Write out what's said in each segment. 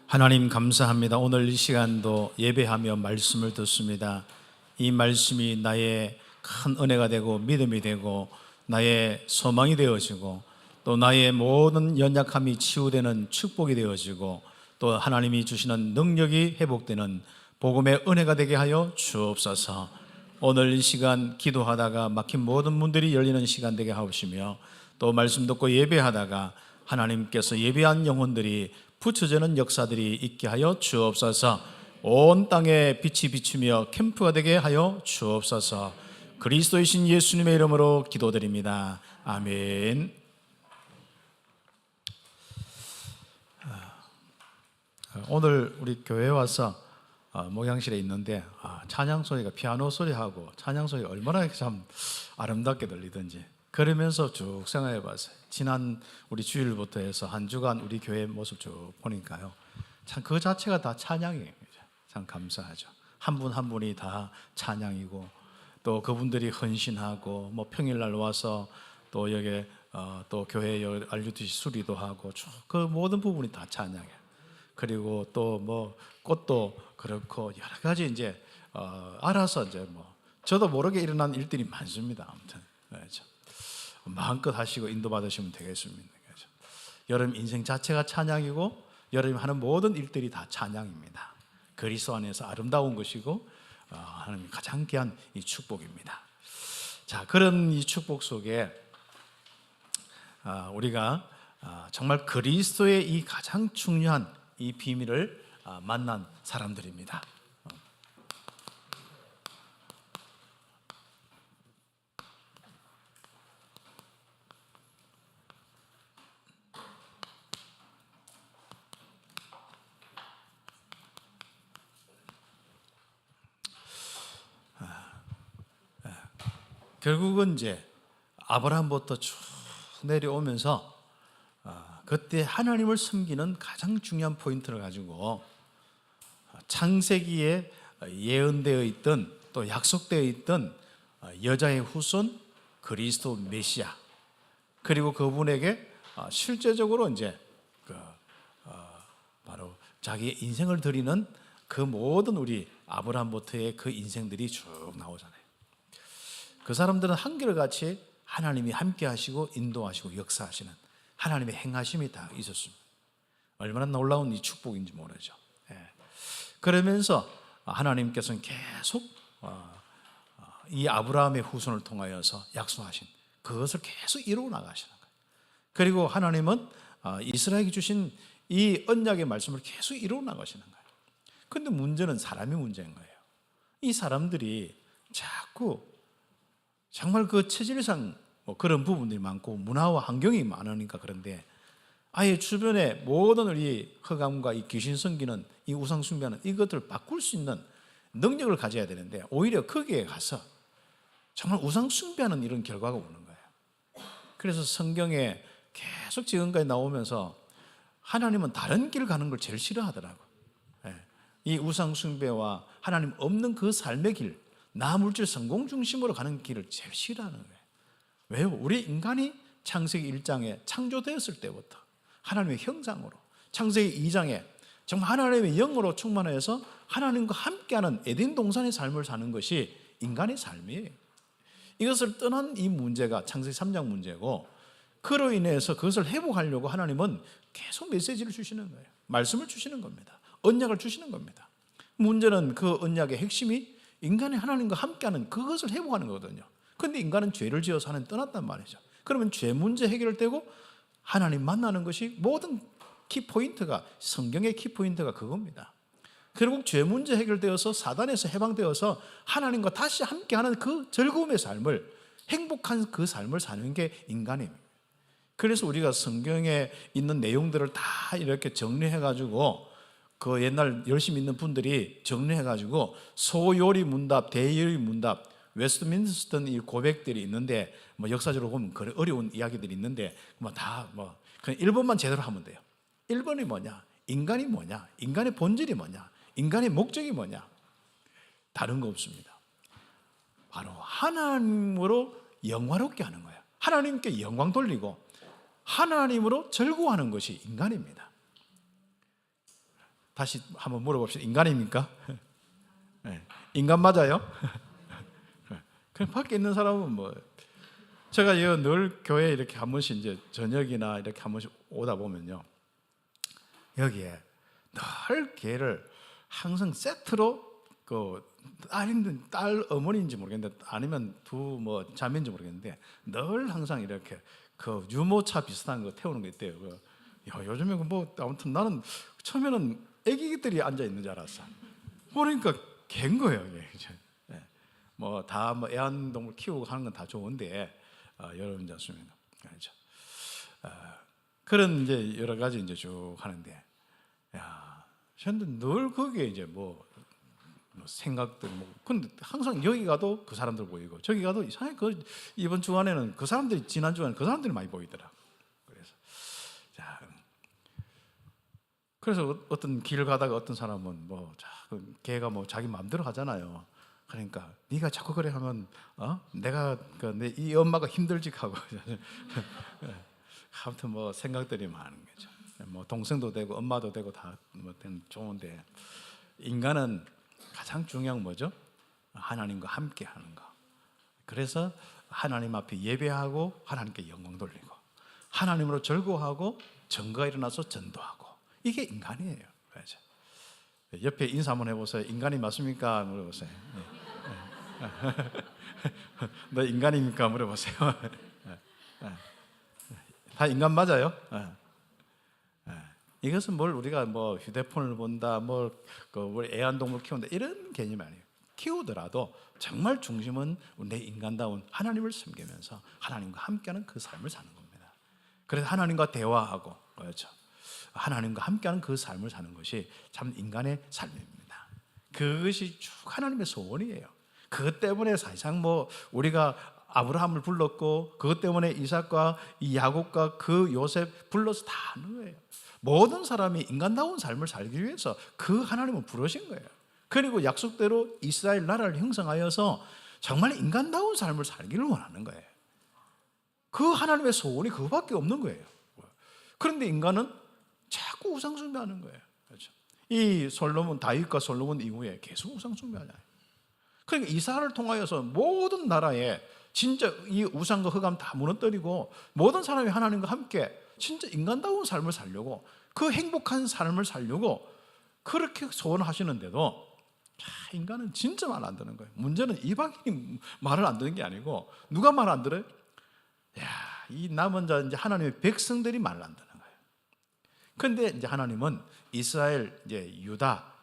하나님 감사합니다. 오늘 이 시간도 예배하며 말씀을 듣습니다. 이 말씀이 나의 큰 은혜가 되고 믿음이 되고 나의 소망이 되어지고 또 나의 모든 연약함이 치유되는 축복이 되어지고 또 하나님이 주시는 능력이 회복되는 복음의 은혜가 되게 하여 주옵소서. 오늘 이 시간 기도하다가 막힌 모든 문들이 열리는 시간 되게 하옵시며 또 말씀 듣고 예배하다가 하나님께서 예배한 영혼들이 붙여지는 역사들이 있게 하여 주옵소서. 온 땅에 빛이 비추며 캠프가 되게 하여 주옵소서. 그리스도이신 예수님의 이름으로 기도드립니다. 아멘. 오늘 우리 교회에 와서 목양실에 있는데 찬양 소리가 피아노 소리하고 찬양 소리가 얼마나 참 아름답게 들리던지 그러면서 쭉 생각해 봤어요. 지난 우리 주일부터 해서 한 주간 우리 교회 모습 쭉 보니까요, 참 그 자체가 다 찬양이에요. 참 감사하죠. 한 분 한 분이 다 찬양이고 또 그분들이 헌신하고 뭐 평일날 와서 또 여기 또 교회 RUTC 수리도 하고 쭉 그 모든 부분이 다 찬양이에요. 그리고 또 뭐 꽃도 그렇고 여러 가지 이제 알아서 이제 뭐 저도 모르게 일어난 일들이 많습니다. 아무튼 그렇죠. 마음껏 하시고 인도받으시면 되겠습니다. 그렇죠. 여러분 인생 자체가 찬양이고 여러분이 하는 모든 일들이 다 찬양입니다. 그리스도 안에서 아름다운 것이고 하나님 가장 귀한 이 축복입니다. 자, 그런 이 축복 속에 우리가 정말 그리스도의 이 가장 중요한 이 비밀을 만난 사람들입니다. 결국은 이제 아브라함부터 쭉 내려오면서 그때 하나님을 섬기는 가장 중요한 포인트를 가지고 창세기에 예언되어 있던 또 약속되어 있던 여자의 후손 그리스도 메시아, 그리고 그분에게 실제적으로 이제 바로 자기의 인생을 드리는 그 모든 우리 아브라함부터의 그 인생들이 쭉 나오잖아요. 그 사람들은 한결같이 하나님이 함께 하시고 인도하시고 역사하시는 하나님의 행하심이 다 있었습니다. 얼마나 놀라운 이 축복인지 모르죠. 그러면서 하나님께서는 계속 이 아브라함의 후손을 통하여서 약속하신 그것을 계속 이루어 나가시는 거예요. 그리고 하나님은 이스라엘에게 주신 이 언약의 말씀을 계속 이루어 나가시는 거예요. 그런데 문제는 사람이 문제인 거예요. 이 사람들이 자꾸 정말 그 체질상 그런 부분들이 많고 문화와 환경이 많으니까 그런데 아예 주변에 모든 우리 흑암과 이 귀신 섬기는 이 우상 숭배하는 이것들을 바꿀 수 있는 능력을 가져야 되는데 오히려 거기에 가서 정말 우상 숭배하는 이런 결과가 오는 거예요. 그래서 성경에 계속 지금까지 나오면서 하나님은 다른 길 가는 걸 제일 싫어하더라고요. 이 우상 숭배와 하나님 없는 그 삶의 길, 나 물질 성공 중심으로 가는 길을 제일 싫어하는 거예요. 왜요? 우리 인간이 창세기 1장에 창조되었을 때부터 하나님의 형상으로, 창세기 2장에 정말 하나님의 영으로 충만해서 하나님과 함께하는 에덴 동산의 삶을 사는 것이 인간의 삶이에요. 이것을 떠난 이 문제가 창세기 3장 문제고, 그로 인해서 그것을 회복하려고 하나님은 계속 메시지를 주시는 거예요. 말씀을 주시는 겁니다. 언약을 주시는 겁니다. 문제는 그 언약의 핵심이 인간이 하나님과 함께하는 그것을 회복하는 거거든요. 그런데 인간은 죄를 지어서 하나님 떠났단 말이죠. 그러면 죄 문제 해결되고 하나님 만나는 것이 모든 키포인트가, 성경의 키포인트가 그겁니다. 결국 죄 문제 해결되어서 사단에서 해방되어서 하나님과 다시 함께하는 그 즐거움의 삶을, 행복한 그 삶을 사는 게 인간입니다. 그래서 우리가 성경에 있는 내용들을 다 이렇게 정리해가지고 그 옛날 열심히 있는 분들이 정리해가지고 소요리 문답, 대요리 문답, 웨스트민스턴 이 고백들이 있는데 뭐 역사적으로 보면 그런 어려운 이야기들이 있는데 뭐 다 뭐 그냥 1번만 제대로 하면 돼요. 1번이 뭐냐? 인간이 뭐냐? 인간의 본질이 뭐냐? 인간의 목적이 뭐냐? 다른 거 없습니다. 바로 하나님으로 영화롭게 하는 거예요. 하나님께 영광 돌리고 하나님으로 즐거워하는 것이 인간입니다. 다시 한번 물어봅시다. 인간입니까? 네. 인간 맞아요? 그냥 밖에 있는 사람은 뭐 제가 늘 교회에 이렇게 한 번씩 이제 저녁이나 이렇게 한 번씩 오다 보면요, 여기에 늘 개를 항상 세트로 딸 어머니인지 모르겠는데 아니면 두 뭐 자매인지 모르겠는데 늘 항상 이렇게 그 유모차 비슷한 거 태우는 거 있대요. 요즘에 뭐 아무튼 나는 처음에는 애기들이 앉아 있는 줄 알았어. 보니까 개인 거예요. 뭐 다 뭐 애완동물 키우고 하는 건 다 좋은데 여러분 좋습니다. 그렇죠. 그런 이제 여러 가지 이제 쭉 하는데, 야, 저는 늘 거기에 이제 뭐 생각들 근데 항상 여기 가도 그 사람들 보이고 저기 가도 이상하게 이번 주간에는 그 사람들이 지난 주간에 그 사람들이 많이 보이더라. 그래서 어떤 길 가다가 어떤 사람은 걔가 뭐 자기 마음대로 하잖아요. 그러니까 네가 자꾸 그래 하면 내가 이 엄마가 힘들지 하고 아무튼 뭐 생각들이 많은 거죠. 뭐 동생도 되고 엄마도 되고 다 뭐 좋은데, 인간은 가장 중요한 뭐죠? 하나님과 함께 하는 거. 그래서 하나님 앞에 예배하고 하나님께 영광 돌리고 하나님으로 절거하고 전거가 일어나서 전도하고, 이게 인간이에요. 그렇죠? 옆에 인사 한번 해보세요. 인간이 맞습니까? 물어보세요. 너 인간입니까? 물어보세요. 다 인간 맞아요? 이것은 우리가 휴대폰을 본다, 애완동물 키운다 이런 개념이 아니에요. 키우더라도 정말 중심은 내 인간다운 하나님을 섬기면서 하나님과 함께하는 그 삶을 사는 겁니다. 그래서 하나님과 대화하고, 그렇죠, 하나님과 함께하는 그 삶을 사는 것이 참 인간의 삶입니다. 그것이 쭉 하나님의 소원이에요. 그것 때문에 사실상 우리가 아브라함을 불렀고, 그것 때문에 이삭과 이 야곱과 그 요셉 불러서 다 하는 거예요. 모든 사람이 인간다운 삶을 살기 위해서 그 하나님을 부르신 거예요. 그리고 약속대로 이스라엘 나라를 형성하여서 정말 인간다운 삶을 살기를 원하는 거예요. 그 하나님의 소원이 그거밖에 없는 거예요. 그런데 인간은 자꾸 우상 숭배하는 거예요. 그렇죠? 이 다윗과 솔로몬 이후에 계속 우상 숭배하잖아요. 그러니까 이사를 통하여서 모든 나라에 진짜 이 우상과 흑암 다 무너뜨리고 모든 사람이 하나님과 함께 진짜 인간다운 삶을 살려고, 그 행복한 삶을 살려고 그렇게 소원하시는데도 인간은 진짜 말 안 듣는 거예요. 문제는 이방인이 말을 안 듣는 게 아니고 누가 말 안 들어요? 이 남은 자 이제 하나님의 백성들이 말을 안 듣는 거예요. 그런데 이제 하나님은 이스라엘, 유다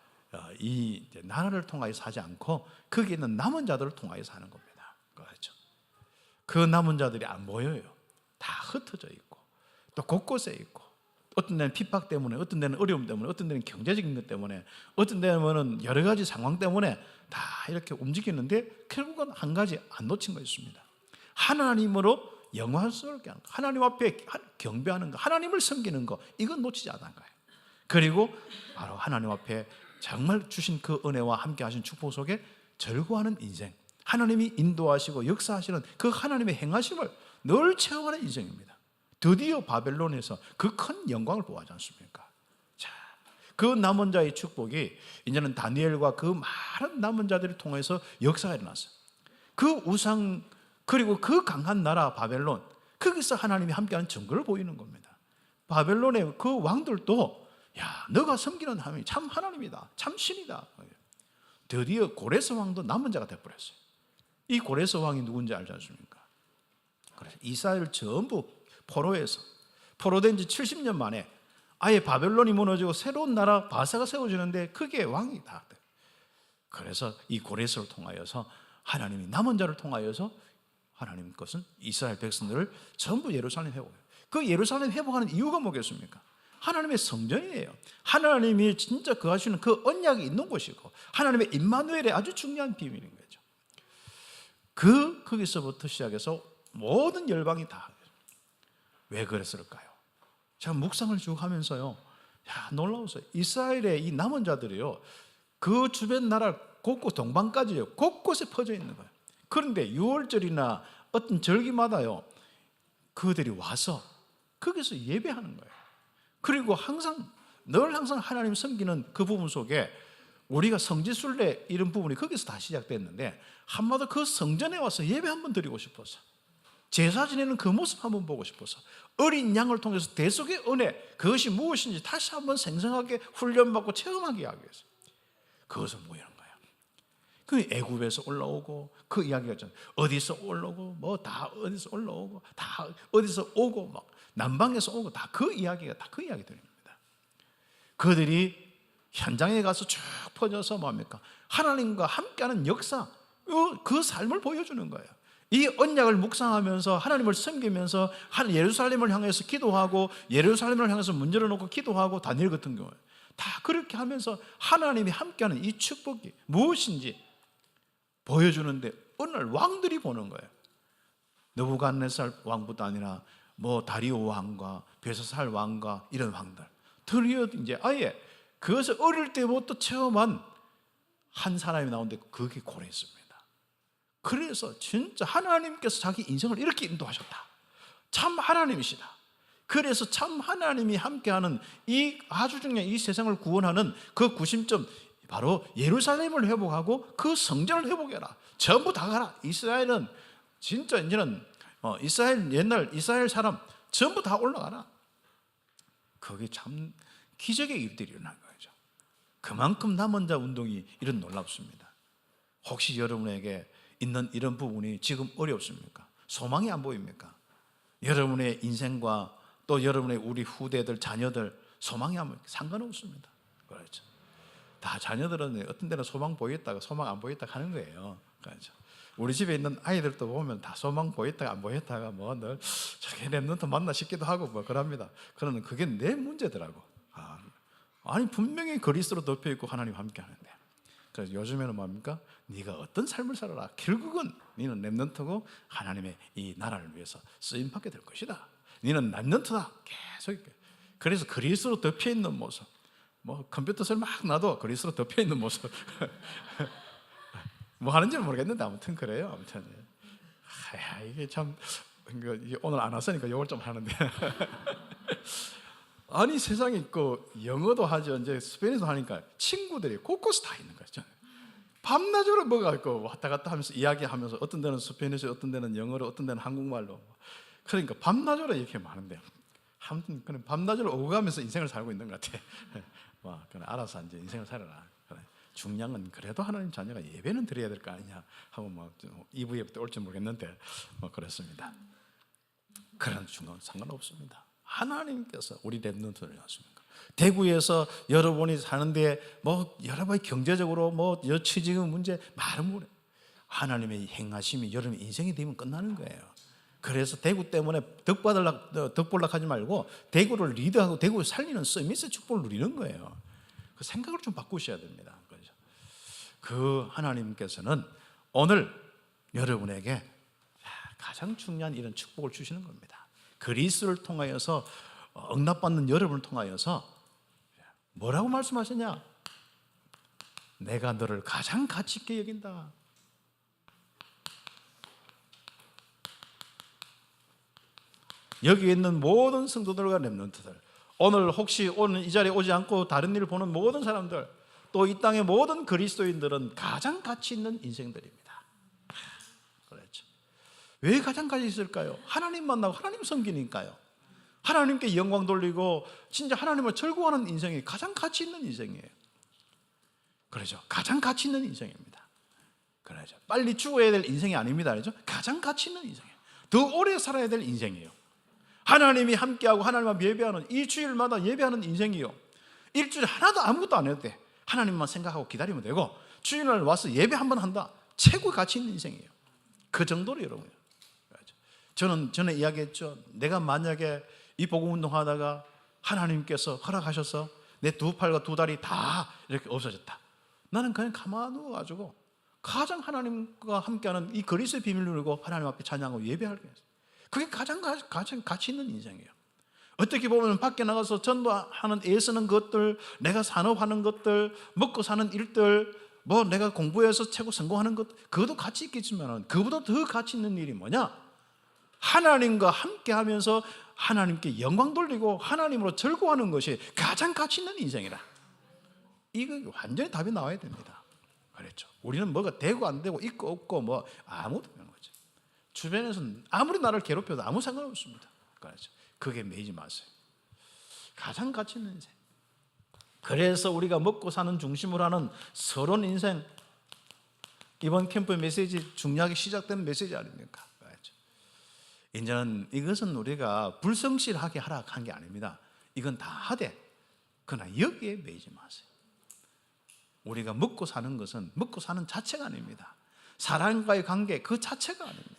이 나라를 통하여서 하지 않고 거기에 있는 남은 자들을 통하여서 하는 겁니다. 그렇죠? 그 남은 자들이 안 보여요. 다 흩어져 있고 또 곳곳에 있고, 어떤 데는 핍박 때문에, 어떤 데는 어려움 때문에, 어떤 데는 경제적인 것 때문에, 어떤 데는 여러 가지 상황 때문에 다 이렇게 움직이는데 결국은 한 가지 안 놓친 거 있습니다. 하나님으로 영광스럽게 하는 거, 하나님 앞에 경배하는 거, 하나님을 섬기는 거, 이건 놓치지 않은 거예요. 그리고 바로 하나님 앞에 정말 주신 그 은혜와 함께 하신 축복 속에 절구하는 인생, 하나님이 인도하시고 역사하시는 그 하나님의 행하심을 늘 체험하는 인생입니다. 드디어 바벨론에서 그 큰 영광을 보아하지 않습니까? 자, 그 남은 자의 축복이 이제는 다니엘과 그 많은 남은 자들을 통해서 역사가 일어났어요. 그 우상, 그리고 그 강한 나라 바벨론, 거기서 하나님이 함께하는 증거를 보이는 겁니다. 바벨론의 그 왕들도 너가 섬기는 하나님이 참 하나님이다, 참 신이다. 드디어 고레스 왕도 남은 자가 되어버렸어요. 이 고레스 왕이 누군지 알지 않습니까? 그래서 이스라엘 전부 포로된 지 70년 만에 아예 바벨론이 무너지고 새로운 나라 바사가 세워지는데 그게 왕이 다 돼요. 그래서 이 고레스를 통하여서 하나님이 남은 자를 통하여서 하나님 것은 이스라엘 백성들을 전부 예루살렘 회복해요. 그 예루살렘 회복하는 이유가 뭐겠습니까? 하나님의 성전이에요. 하나님이 진짜 거하시는 그 언약이 있는 곳이고 하나님의 임마누엘의 아주 중요한 비밀인 거죠. 거기서부터 시작해서 모든 열방이 다. 왜 그랬을까요? 제가 묵상을 쭉 하면서요, 놀라웠어요. 이스라엘의 이 남은 자들이요, 그 주변 나라 곳곳, 동방까지요, 곳곳에 퍼져 있는 거예요. 그런데 6월절이나 어떤 절기마다요, 그들이 와서 거기서 예배하는 거예요. 그리고 항상 늘 항상 하나님 섬기는 그 부분 속에 우리가 성지순례 이런 부분이 거기서 다 시작됐는데, 한마디로 그 성전에 와서 예배 한번 드리고 싶어서, 제사 지내는 그 모습 한번 보고 싶어서, 어린 양을 통해서 대속의 은혜, 그것이 무엇인지 다시 한번 생생하게 훈련받고 체험하게 하기 위해서 그것을 모이는 거예요. 그 애굽에서 올라오고, 그 이야기가 있잖아요. 어디서 올라오고 뭐 다 어디서 올라오고 다 어디서 오고 막 남방에서 오고, 다 그 이야기가 다 그 이야기들입니다. 그들이 현장에 가서 쭉 퍼져서 뭡니까? 하나님과 함께하는 역사, 그 삶을 보여주는 거예요. 이 언약을 묵상하면서 하나님을 섬기면서 예루살렘을 향해서 기도하고, 예루살렘을 향해서 문 열어놓고 기도하고, 다니엘 같은 경우에 다 그렇게 하면서 하나님이 함께하는 이 축복이 무엇인지 보여주는데, 어느 날 왕들이 보는 거예요. 느부갓네살 왕부터 아니라 뭐 다리오 왕과 벨사살 왕과 이런 왕들, 드디어 이제 아예 그것을 어릴 때부터 체험한 한 사람이 나오는데, 그게 고레스입니다. 그래서 진짜 하나님께서 자기 인생을 이렇게 인도하셨다. 참 하나님이시다. 그래서 참 하나님이 함께하는 이 아주 중요한 이 세상을 구원하는 그 구심점, 바로 예루살렘을 회복하고 그 성전을 회복해라. 전부 다 가라. 이스라엘은 진짜 이제는 이스라엘, 옛날 이스라엘 사람 전부 다 올라가라. 그게 참 기적의 일들이 일어난 거죠. 그만큼 남은 자 운동이 이런 놀랍습니다. 혹시 여러분에게 있는 이런 부분이 지금 어렵습니까? 소망이 안 보입니까? 여러분의 인생과 또 여러분의 우리 후대들, 자녀들 소망이 안 보입니까? 상관없습니다. 그렇죠. 다 자녀들은 어떤 데는 소망 보였다가 소망 안 보였다가 하는 거예요. 그렇죠. 우리 집에 있는 아이들도 보면 다 소망 보였다가 안 보였다가 뭐 늘 저게 랩런트 만나 싶기도 하고 뭐 그럽니다. 그러는 그게 내 문제더라고. 아니 분명히 그리스도로 덮여 있고 하나님 함께 하는데. 그래서 요즘에는 뭡니까? 네가 어떤 삶을 살아라. 결국은 너는 랩런트고 하나님의 이 나라를 위해서 쓰임 받게 될 것이다. 너는 랩런트다. 계속. 그래서 그리스도로 덮여 있는 모습. 뭐 컴퓨터를 막 놔도 그리스도로 덮여 있는 모습. 뭐 하는지는 모르겠는데 아무튼 그래요. 아무튼 이게 참 오늘 안 왔으니까 욕을 좀 하는데. 아니 세상에 있고 영어도 하죠. 이제 스페인어도 하니까 친구들이 곳곳에 다 있는 거죠. 밤낮으로 뭐가 있고 왔다 갔다 하면서 이야기하면서, 어떤 데는 스페인어로, 어떤 데는 영어로, 어떤 데는 한국말로. 그러니까 밤낮으로 이렇게 많은데, 아무튼 그냥 밤낮으로 오고 가면서 인생을 살고 있는 것 같아. 와, 그래 알아서 이제 인생을 살아라. 그래. 중요한 건 그래도 하나님 자녀가 예배는 드려야 될 거 아니냐 하고 뭐 2부에부터 올지 모르겠는데 뭐 그렇습니다. 그런 중간 상관없습니다. 하나님께서 우리 랩런트를 하십니까? 대구에서 여러분이 사는데 뭐 여러분이 경제적으로 뭐 취직의 문제 말은 뭐래. 하나님의 행하심이 여러분 인생이 되면 끝나는 거예요. 그래서 대구 때문에 덕볼락하지 말고 대구를 리드하고 대구를 살리는 서밋의 축복을 누리는 거예요. 그 생각을 좀 바꾸셔야 됩니다. 그 하나님께서는 오늘 여러분에게 가장 중요한 이런 축복을 주시는 겁니다. 그리스도를 통하여서 응답받는 여러분을 통하여서 뭐라고 말씀하셨냐? 내가 너를 가장 가치 있게 여긴다. 여기 있는 모든 성도들과 렘넌트들, 오늘 혹시 오늘 이 자리에 오지 않고 다른 일을 보는 모든 사람들, 또 이 땅의 모든 그리스도인들은 가장 가치 있는 인생들입니다. 그렇죠. 왜 가장 가치 있을까요? 하나님 만나고 하나님 섬기니까요. 하나님께 영광 돌리고 진짜 하나님을 즐거워하는 인생이 가장 가치 있는 인생이에요. 그렇죠. 가장 가치 있는 인생입니다. 그렇죠. 빨리 죽어야 될 인생이 아닙니다. 그렇죠? 가장 가치 있는 인생이에요. 더 오래 살아야 될 인생이에요. 하나님이 함께하고 하나님과 예배하는 이 주일마다 예배하는 인생이요. 일주일에 하나도 아무것도 안 해도 돼. 하나님만 생각하고 기다리면 되고, 주일날 와서 예배 한번 한다. 최고의 가치 있는 인생이에요. 그 정도로 여러분. 저는 전에 이야기했죠. 내가 만약에 이 복음 운동하다가 하나님께서 허락하셔서 내 두 팔과 두 다리 다 이렇게 없어졌다. 나는 그냥 가만히 누워가지고 가장 하나님과 함께하는 이 그리스도의 비밀을 누리고 하나님 앞에 찬양하고 예배할 거예요. 그게 가장 가치 있는 인생이에요. 어떻게 보면 밖에 나가서 전도하는, 애쓰는 것들, 내가 산업하는 것들, 먹고 사는 일들, 뭐 내가 공부해서 최고 성공하는 것, 그것도 가치 있겠지만 그보다 더 가치 있는 일이 뭐냐? 하나님과 함께하면서 하나님께 영광 돌리고 하나님으로 즐거워하는 것이 가장 가치 있는 인생이라. 이거 완전히 답이 나와야 됩니다. 그렇죠. 우리는 뭐가 되고 안 되고 있고 없고 뭐 아무것도 없는 거죠. 주변에서는 아무리 나를 괴롭혀도 아무 상관없습니다. 그렇죠. 그게 매이지 마세요. 가장 가치 있는 인생. 그래서 우리가 먹고 사는 중심으로 하는 서론 인생, 이번 캠프 메시지 중요하게 시작되는 메시지 아닙니까? 그렇죠. 이제는 이것은 우리가 불성실하게 하라 한 게 아닙니다. 이건 다 하되 그러나 여기에 매이지 마세요. 우리가 먹고 사는 것은 먹고 사는 자체가 아닙니다. 사람과의 관계 그 자체가 아닙니다.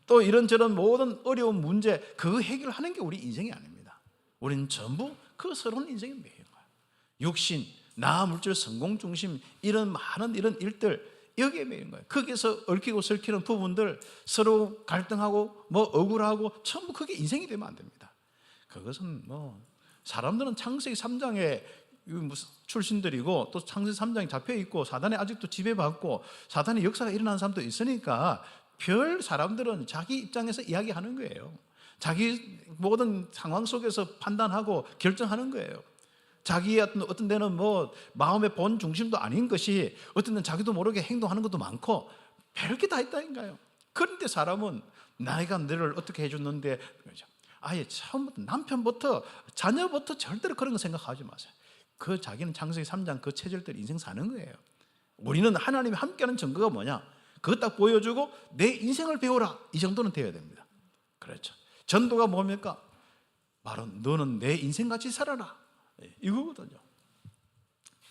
또 이런저런 모든 어려운 문제 그 해결하는 게 우리 인생이 아닙니다. 우리는 전부 그 서러운 인생에 매인 거예요. 육신, 나, 물질, 성공 중심 이런 많은 이런 일들 여기에 매인 거예요. 거기서 얽히고 설키는 부분들 서로 갈등하고 뭐 억울하고 전부 그게 인생이 되면 안 됩니다. 그것은 뭐 사람들은 창세기 3장에 무슨 출신들이고 또 창세기 3장에 잡혀 있고 사단이 아직도 지배받고 사단의 역사가 일어나는 사람도 있으니까 별 사람들은 자기 입장에서 이야기하는 거예요. 자기 모든 상황 속에서 판단하고 결정하는 거예요. 자기의 어떤 데는 뭐 마음의 본 중심도 아닌 것이 어떤 데는 자기도 모르게 행동하는 것도 많고 별게 다 있다니까요. 그런데 사람은 내가 너를 어떻게 해줬는데 아예 처음부터 남편부터 자녀부터 절대로 그런 거 생각하지 마세요. 그 자기는 창세기 3장 그 체질대로 인생 사는 거예요. 우리는 하나님이 함께하는 증거가 뭐냐? 그거 딱 보여주고 내 인생을 배워라. 이 정도는 되어야 됩니다. 그렇죠. 전도가 뭡니까? 바로 너는 내 인생같이 살아라. 이거거든요.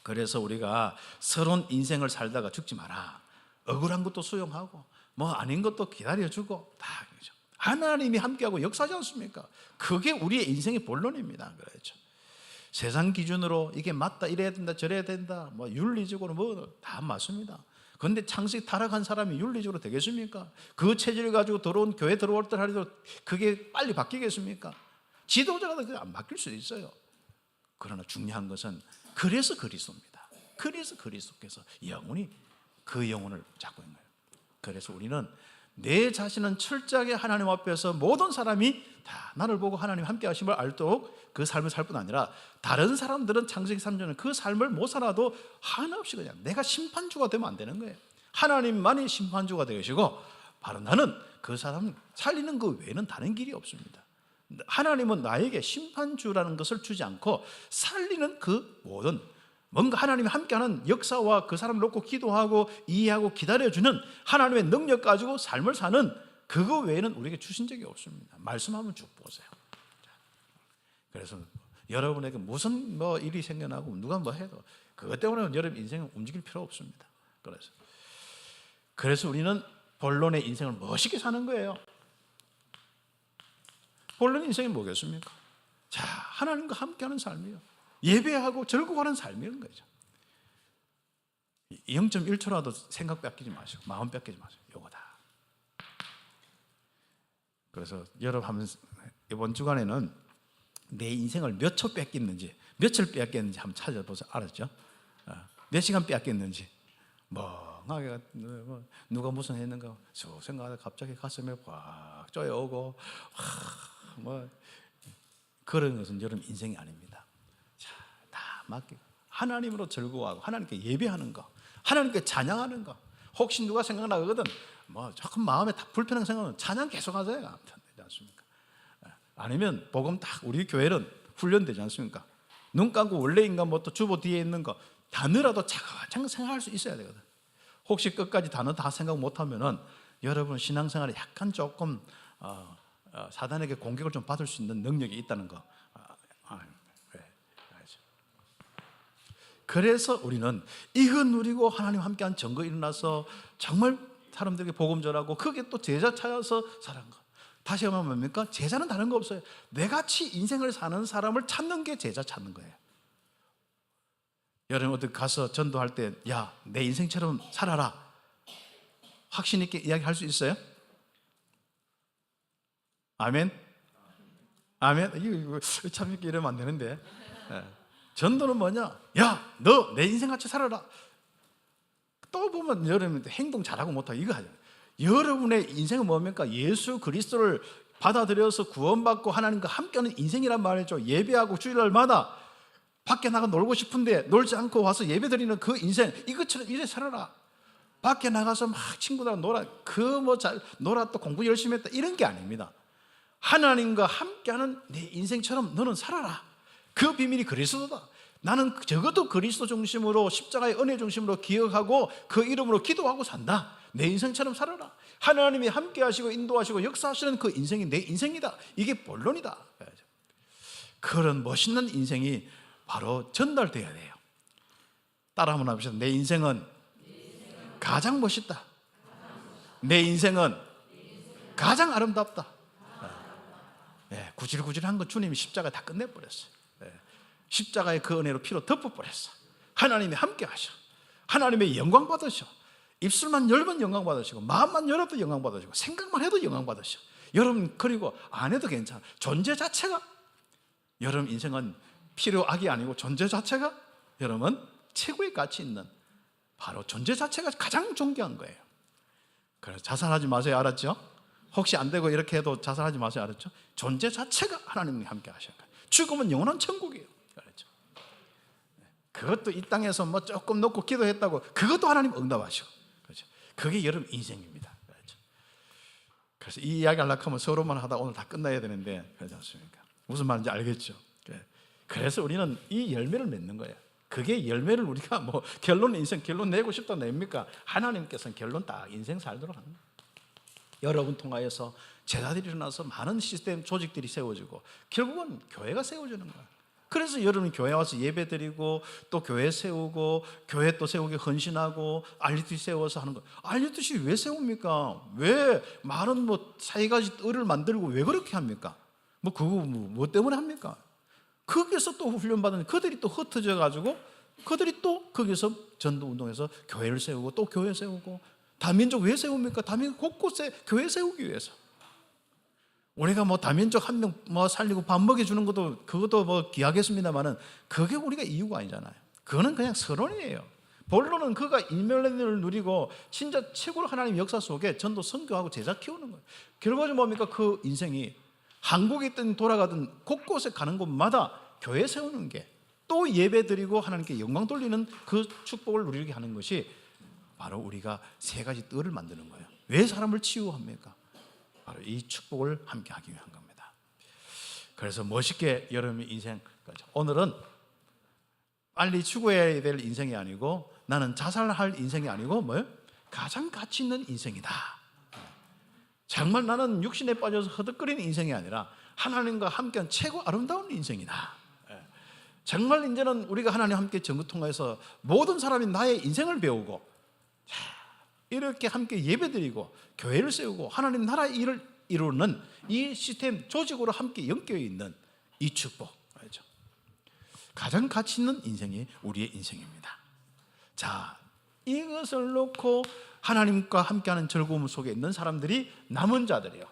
그래서 우리가 서러운 인생을 살다가 죽지 마라. 억울한 것도 수용하고 뭐 아닌 것도 기다려주고 다 그렇죠. 하나님이 함께하고 역사하지 않습니까? 그게 우리의 인생의 본론입니다. 그렇죠. 세상 기준으로 이게 맞다, 이래야 된다, 저래야 된다, 뭐 윤리적으로 뭐 다 맞습니다. 그런데 창세기 타락한 사람이 윤리적으로 되겠습니까? 그 체질을 가지고 들어온 교회 들어올 때 하더라도 그게 빨리 바뀌겠습니까? 지도자가 그게 안 바뀔 수도 있어요. 그러나 중요한 것은 그래서 그리스도입니다. 그래서 그리스도께서 영원히 그 영혼을 잡고 있는 거예요. 그래서 우리는 내 자신은 철저하게 하나님 앞에서 모든 사람이 다 나를 보고 하나님 함께 하심을 알도록 그 삶을 살 뿐 아니라 다른 사람들은 창세기 3장은 그 삶을 못 살아도 하나없이 그냥 내가 심판주가 되면 안 되는 거예요. 하나님만이 심판주가 되시고 바로 나는 그 사람 살리는 그 외에는 다른 길이 없습니다. 하나님은 나에게 심판주라는 것을 주지 않고 살리는 그 모든 뭔가 하나님이 함께하는 역사와 그 사람을 놓고 기도하고 이해하고 기다려주는 하나님의 능력 가지고 삶을 사는 그거 외에는 우리에게 주신 적이 없습니다. 말씀 한번 쭉 보세요. 그래서 여러분에게 무슨 뭐 일이 생겨나고 누가 뭐 해도 그것 때문에 여러분 인생은 움직일 필요 없습니다. 그래서 우리는 본론의 인생을 멋있게 사는 거예요. 본론 인생이 뭐겠습니까? 자, 하나님과 함께하는 삶이요. 예배하고 즐거워하는 삶이라는 거죠. 0.1초라도 생각 뺏기지 마시고 마음 뺏기지 마시고 요거다. 그래서 여러분 한번 이번 주간에는 내 인생을 몇 초 뺏겼는지 며칠 뺏겼는지 한번 찾아보세요. 알았죠? 몇 시간 뺏겼는지 멍하게 누가 무슨 했는가 생각하다 갑자기 가슴에 확 쪼여오고 뭐 그런 것은 여러분 인생이 아닙니다. 자, 다 맡기고 하나님으로 즐거워하고 하나님께 예배하는 거, 하나님께 찬양하는 거. 혹시 누가 생각나거든 뭐 조금 마음에 다 불편한 생각은 찬양 계속하세요. 되지 않습니까? 아니면 복음 딱 우리 교회는 훈련되지 않습니까? 눈 감고 원래 인간부터 주보 뒤에 있는 거 단어라도 차근차근 생각할 수 있어야 되거든. 혹시 끝까지 단어 다 생각 못하면은 여러분 신앙생활에 약간 조금 사단에게 공격을 좀 받을 수 있는 능력이 있다는 거. 그래서 우리는 이거 누리고 하나님 함께한 증거 일어나서 정말 사람들에게 복음 전하고 그게 또 제자 찾아서 사는 거. 다시 한번 뭡니까? 제자는 다른 거 없어요. 내같이 인생을 사는 사람을 찾는 게 제자 찾는 거예요. 여러분 어디 가서 전도할 때 야, 내 인생처럼 살아라. 확신 있게 이야기할 수 있어요? 아멘? 아멘? 이거 참 이렇게 이러면 안 되는데. 전도는 뭐냐? 야, 너 내 인생같이 살아라. 또 보면 여러분 행동 잘하고 못하고 이거 하잖아요. 여러분의 인생은 뭡니까? 예수 그리스도를 받아들여서 구원받고 하나님과 함께하는 인생이란 말이죠. 예배하고 주일날마다 밖에 나가 놀고 싶은데 놀지 않고 와서 예배드리는 그 인생, 이것처럼 이래 살아라. 밖에 나가서 막 친구들하고 놀아, 놀아 또 공부 열심히 했다, 이런 게 아닙니다. 하나님과 함께하는 내 인생처럼 너는 살아라. 그 비밀이 그리스도다. 나는 적어도 그리스도 중심으로, 십자가의 은혜 중심으로 기억하고 그 이름으로 기도하고 산다. 내 인생처럼 살아라. 하나님이 함께 하시고 인도하시고 역사하시는 그 인생이 내 인생이다. 이게 본론이다. 그런 멋있는 인생이 바로 전달돼야 돼요. 따라 한번 해보시죠. 내 인생은 가장 멋있다. 내 인생은 가장 아름답다. 구질구질한 건 주님이 십자가 다 끝내버렸어요. 십자가의 그 은혜로 피로 덮어버렸어. 하나님이 함께 하셔. 하나님의 영광 받으셔. 입술만 열면 영광 받으시고, 마음만 열어도 영광 받으시고, 생각만 해도 영광 받으셔. 여러분, 그리고 안 해도 괜찮아. 존재 자체가, 여러분 인생은 필요악이 아니고 존재 자체가 여러분 최고의 가치 있는, 바로 존재 자체가 가장 존귀한 거예요. 그래서 자살하지 마세요. 알았죠? 혹시 안 되고 이렇게 해도 자살하지 마세요. 알았죠? 존재 자체가 하나님과 함께 하셔요. 죽으면 영원한 천국이에요. 알았죠? 그것도 이 땅에서 뭐 조금 놓고 기도했다고 그것도 하나님 응답하셔. 그렇죠? 그게 여러분 인생입니다. 알았죠? 그래서 이 이야기 하려고 하면 서로만 하다 오늘 다 끝나야 되는데, 그렇지 않습니까? 무슨 말인지 알겠죠? 그래서 우리는 이 열매를 맺는 거예요. 그게 열매를 우리가 뭐 결론, 인생 결론 내고 싶다 냅니까? 하나님께서는 결론 딱 인생 살도록 하는 거예요. 여러분 통하여서 제자들이 일어나서 많은 시스템 조직들이 세워지고 결국은 교회가 세워지는 거예요. 그래서 여러분 교회 와서 예배 드리고 또 교회 세우고 교회 또 세우기 헌신하고 알리듯이 세워서 하는 거. 알리듯이 왜 세웁니까? 왜 많은 뭐 사이가지 을을 만들고 왜 그렇게 합니까? 뭐 그거 뭐 때문에 합니까? 거기서 또 훈련받은 그들이 또 흩어져 가지고 그들이 또 거기서 전도운동해서 교회를 세우고 또 교회 세우고. 다민족 왜 세웁니까? 다민족 곳곳에 교회 세우기 위해서. 우리가 뭐 다민족 한 명 뭐 살리고 밥 먹여주는 것도 그것도 뭐 귀하겠습니다만은 그게 우리가 이유가 아니잖아요. 그거는 그냥 서론이에요. 본론은 그가 인멸을 누리고 진짜 최고로 하나님 역사 속에 전도 선교하고 제자 키우는 거예요. 결과적으로 뭡니까? 그 인생이 한국에 있든 돌아가든 곳곳에 가는 곳마다 교회 세우는 게, 또 예배 드리고 하나님께 영광 돌리는 그 축복을 누리게 하는 것이 바로 우리가 세 가지 뜰을 만드는 거예요. 왜 사람을 치유합니까? 바로 이 축복을 함께 하기 위한 겁니다. 그래서 멋있게 여러분의 인생, 오늘은 빨리 죽어야 될 인생이 아니고 나는 자살할 인생이 아니고 뭐예요? 가장 가치 있는 인생이다. 정말 나는 육신에 빠져서 허덕거리는 인생이 아니라 하나님과 함께한 최고 아름다운 인생이다. 정말 이제는 우리가 하나님과 함께 전구 통해서 모든 사람이 나의 인생을 배우고 이렇게 함께 예배드리고 교회를 세우고 하나님 나라의 일을 이루는 이 시스템 조직으로 함께 엮여 있는 이 축복, 알죠? 가장 가치 있는 인생이 우리의 인생입니다. 자, 이것을 놓고 하나님과 함께하는 즐거움 속에 있는 사람들이 남은 자들이에요.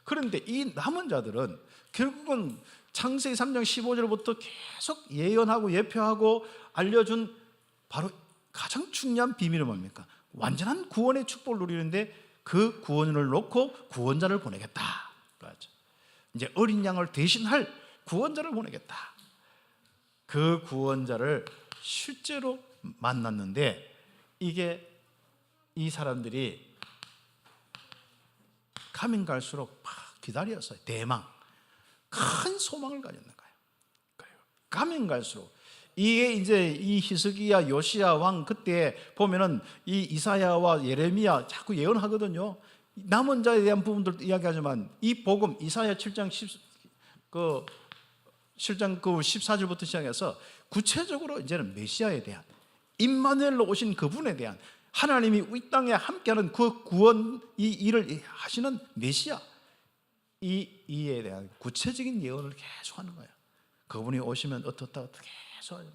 그런데 이 남은 자들은 결국은 창세기 3장 15절부터 계속 예언하고 예표하고 알려준 바로 가장 중요한 비밀은 뭡니까? 완전한 구원의 축복을 누리는데 그 구원을 놓고 구원자를 보내겠다. 이제 어린 양을 대신할 구원자를 보내겠다. 그 구원자를 실제로 만났는데 이게 이 사람들이 가면 갈수록 막 기다렸어요. 대망, 큰 소망을 가졌는 거예요. 가면 갈수록 이게 이제 이 히스기야 요시야 왕 그때 보면은 이 이사야와 예레미야 자꾸 예언하거든요. 남은 자에 대한 부분들도 이야기하지만 이 복음 이사야 7장 14절부터 시작해서 구체적으로 이제는 메시아에 대한 임마누엘로 오신 그분에 대한 하나님이 이 땅에 함께하는 그 구원 이 일을 하시는 메시아 이에 대한 구체적인 예언을 계속하는 거예요. 그분이 오시면 어떻다 계속 하죠.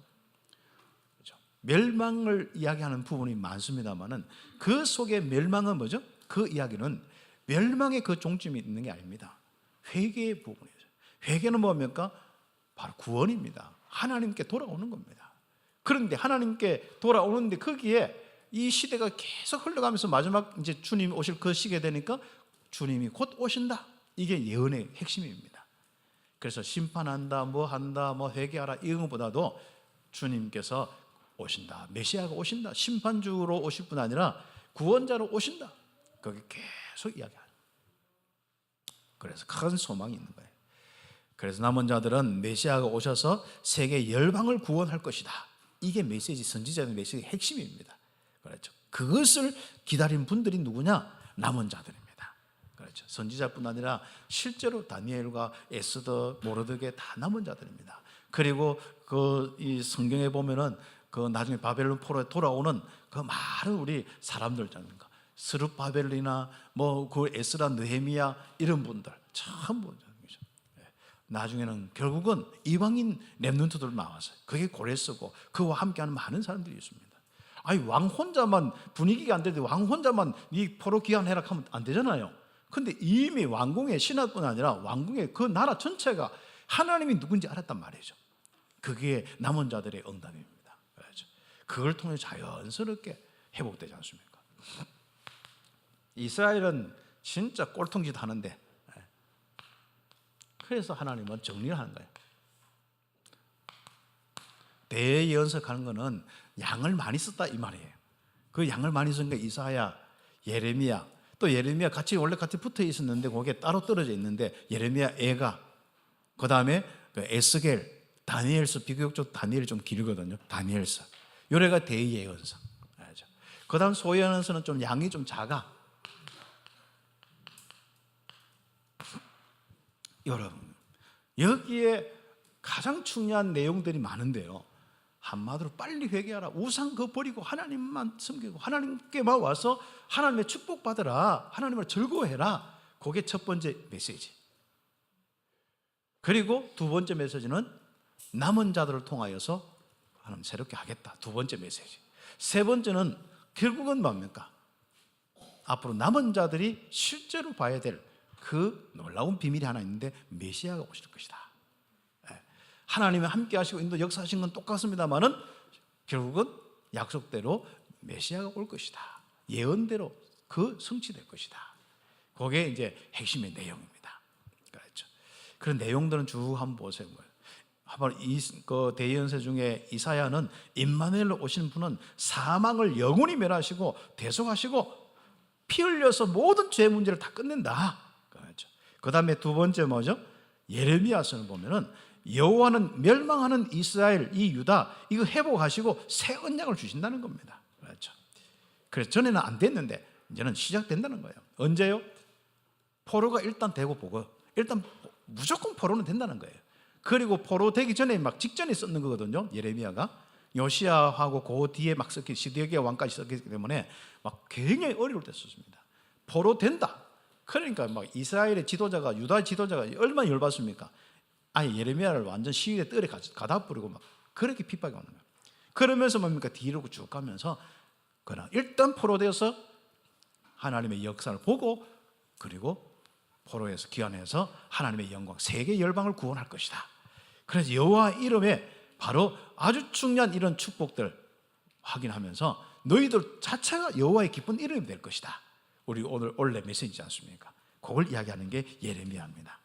그렇죠? 멸망을 이야기하는 부분이 많습니다만은 그 속에 멸망은 뭐죠? 그 이야기는 멸망의 그 종점이 있는 게 아닙니다. 회개의 부분이죠. 회개는 뭡니까? 바로 구원입니다. 하나님께 돌아오는 겁니다. 그런데 하나님께 돌아오는데 거기에 이 시대가 계속 흘러가면서 마지막 이제 주님이 오실 그 시기에 되니까 주님이 곧 오신다. 이게 예언의 핵심입니다. 그래서 심판한다, 뭐 한다, 뭐 회개하라 이런 것보다도 주님께서 오신다, 메시아가 오신다, 심판주로 오실 뿐 아니라 구원자로 오신다. 거기 계속 이야기하는. 그래서 큰 소망이 있는 거예요. 그래서 남은 자들은 메시아가 오셔서 세계 열방을 구원할 것이다. 이게 메시지, 선지자의 메시지의 핵심입니다. 그렇죠. 그것을 기다린 분들이 누구냐? 남은 자들입니다. 그렇죠. 선지자뿐 아니라 실제로 다니엘과 에스더, 모르드게 다 남은 자들입니다. 그리고 이 성경에 보면은 그 나중에 바벨론 포로에 돌아오는 그 많은 우리 사람들 있잖습니까? 스룹바벨이나 뭐 그 에스라, 느헤미야 이런 분들 전부 나중에는 결국은 이방인 렘넌트들 나왔어요. 그게 고레스고 그와 함께하는 많은 사람들이 있습니다. 아니 왕 혼자만 분위기가 안 되는데 왕 혼자만 이 포로 귀환해라 하면 안 되잖아요. 근데 이미 왕궁의 신하뿐 아니라 왕궁의 그 나라 전체가 하나님이 누군지 알았단 말이죠. 그게 남은 자들의 응답입니다. 그렇죠. 그걸 통해 자연스럽게 회복되지 않습니까? 이스라엘은 진짜 꼴통짓 하는데 그래서 하나님은 정리를 하는 거예요. 대예언석하는 거는 양을 많이 썼다 이 말이에요. 그 양을 많이 쓴 게 이사야, 예레미야, 또 예레미야 원래 같이 붙어 있었는데 거기에 따로 떨어져 있는데 예레미야 애가, 그 다음에 에스겔, 다니엘서, 비교적 다니엘이 좀 길거든요. 다니엘서. 요래가 대예언석. 그 다음 소예언서는 좀 양이 좀 작아. 여러분, 여기에 가장 중요한 내용들이 많은데요. 한마디로 빨리 회개하라. 우상 그거 버리고 하나님만 섬기고 하나님께만 와서 하나님의 축복받으라. 하나님을 즐거워해라. 그게 첫 번째 메시지. 그리고 두 번째 메시지는 남은 자들을 통하여서 하나님 새롭게 하겠다. 두 번째 메시지. 세 번째는 결국은 뭡니까? 앞으로 남은 자들이 실제로 봐야 될 그 놀라운 비밀이 하나 있는데 메시아가 오실 것이다. 하나님이 함께 하시고 인도 역사하신 건 똑같습니다만은 결국은 약속대로 메시아가 올 것이다. 예언대로 그 성취될 것이다. 그게 이제 핵심의 내용입니다. 그렇죠. 그런 내용들은 쭉 한번 보세요. 한번 그 대예언서 중에 이사야는 임마누엘로 오시는 분은 사망을 영원히 멸하시고 대속하시고 피 흘려서 모든 죄 문제를 다 끝낸다. 그렇죠. 그 다음에 두 번째 뭐죠? 예레미야서는 보면은 여호와는 멸망하는 이스라엘, 이 유다 이거 회복하시고 새 언약을 주신다는 겁니다. 그렇죠. 그래서 전에는 안 됐는데 이제는 시작된다는 거예요. 언제요? 포로가 일단 되고 보고 일단 무조건 포로는 된다는 거예요. 그리고 포로 되기 전에 막 직전에 썼는 거거든요. 예레미야가 요시야하고 그 뒤에 막 썼기 시드기야 왕까지 썼기 때문에 막 굉장히 어려울 때 썼습니다. 포로 된다. 그러니까 막 이스라엘의 지도자가 유다 지도자가 얼마나 열받습니까? 아니 예레미야를 완전 시위대 뜰에 가다 뿌리고 막 그렇게 핍박이 오는 거예요. 그러면서 뭡니까? 뒤로 쭉 가면서 그러나 일단 포로되어서 하나님의 역사를 보고 그리고 포로에서 귀환해서 하나님의 영광 세계 열방을 구원할 것이다. 그래서 여호와 이름에 바로 아주 중요한 이런 축복들 확인하면서 너희들 자체가 여호와의 기쁜 이름이 될 것이다. 우리 오늘 원래 메시지지 않습니까? 그걸 이야기하는 게 예레미야입니다.